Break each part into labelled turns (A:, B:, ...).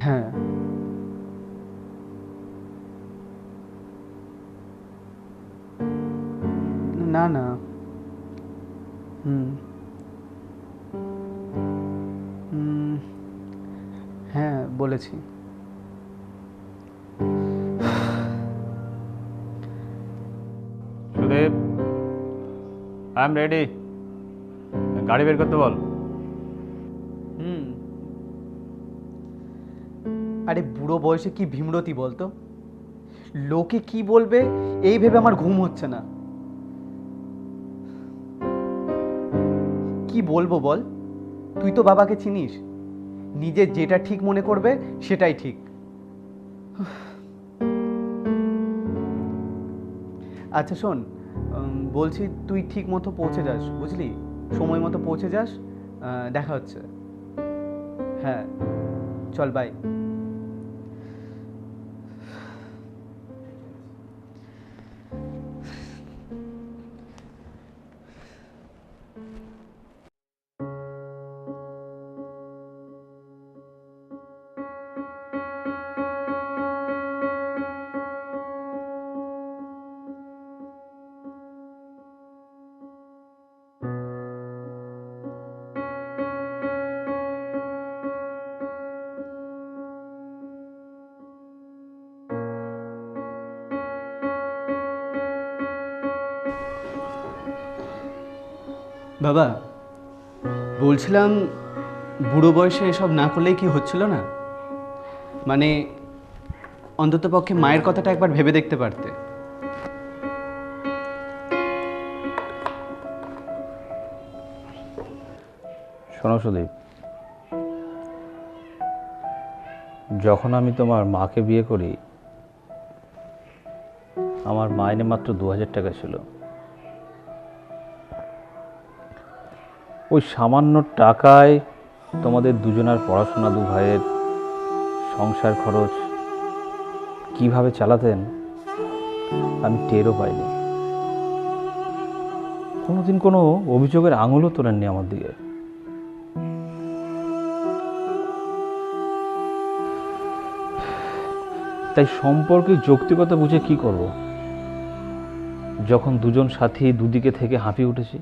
A: হ্যাঁ, না না। হুম হুম, হ্যাঁ বলেছি।
B: Sudip, I am ready. গাড়ি বের করতে বল।
A: হুম। আরে বুড়ো বয়সে কি ভীমরতি বলতো, লোকে কি বলবে এই ভেবে আমার ঘুম হচ্ছে না। কি বলবো বল, তুই তো বাবাকে চিনিস, নিজের যেটা ঠিক মনে করবে সেটাই ঠিক। আচ্ছা শোন, বলছি তুই ঠিক মতো পৌঁছে যাস, বুঝলি, সময় মতো পৌঁছে যাস। দেখা হচ্ছে। হ্যাঁ, চল বাই। বাবা, বলছিলাম বুড়ো বয়সে এসব না করলেই কি হচ্ছিল না, মানে অন্ততপক্ষে মায়ের কথাটা একবার ভেবে দেখতে পারতে।
B: শোনো সুদীপ, যখন আমি তোমার মাকে বিয়ে করি আমার মাইনে মাত্র 2000 টাকা ছিল। ওই সামান্য টাকায় তোমাদের দুজনার পড়াশোনা, দু ভাইয়ের সংসার খরচ কিভাবে চালাতেন আমি টেরও পাইনি। কোনোদিন কোনো অভিযোগের আঙুলও তোলেননি আমার দিকে। তাই সম্পর্কের যৌক্তিকতা বুঝে কি করব, যখন দুজন সাথী দুদিকে থেকে হাঁপিয়ে উঠেছি।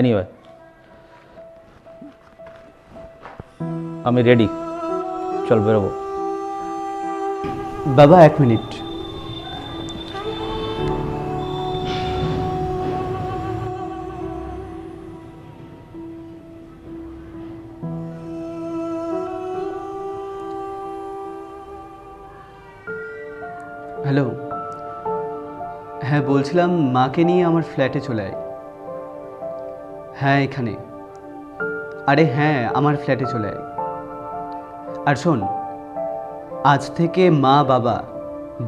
B: এনিওয়ে, আমি রেডি, চল বেরোবো।
A: বাবা 1 মিনিট। হ্যালো, হ্যাঁ বলছিলাম মাকে নিয়ে আমার ফ্ল্যাটে চলে আয়। হ্যাঁ এখানে, আরে হ্যাঁ আমার ফ্ল্যাটে চলে আয়। আর শোন, আজ থেকে মা বাবা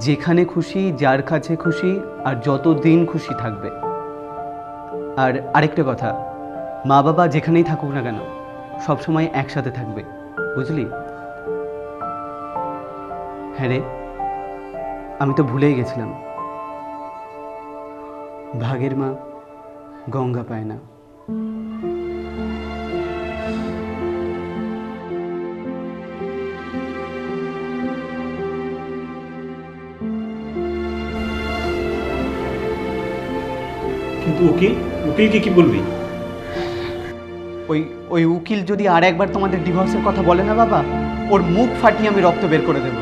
A: যেখানে খুশি, যার কাছে খুশি আর যত দিন খুশি থাকবে। আর আরেকটা কথা, মা বাবা যেখানেই থাকুক না কেন সবসময় একসাথে থাকবে, বুঝলি? হ্যাঁ রে, আমি তো ভুলেই গেছিলাম, ভাগের মা গঙ্গা পায় না।
C: কিন্তু উকিলকে কি বলবি?
A: ওই ওই উকিল যদি আর একবার তোমাদের ডিভোর্সের কথা বলে না বাবা, ওর মুখ ফাটিয়ে আমি রক্ত বের করে দেব।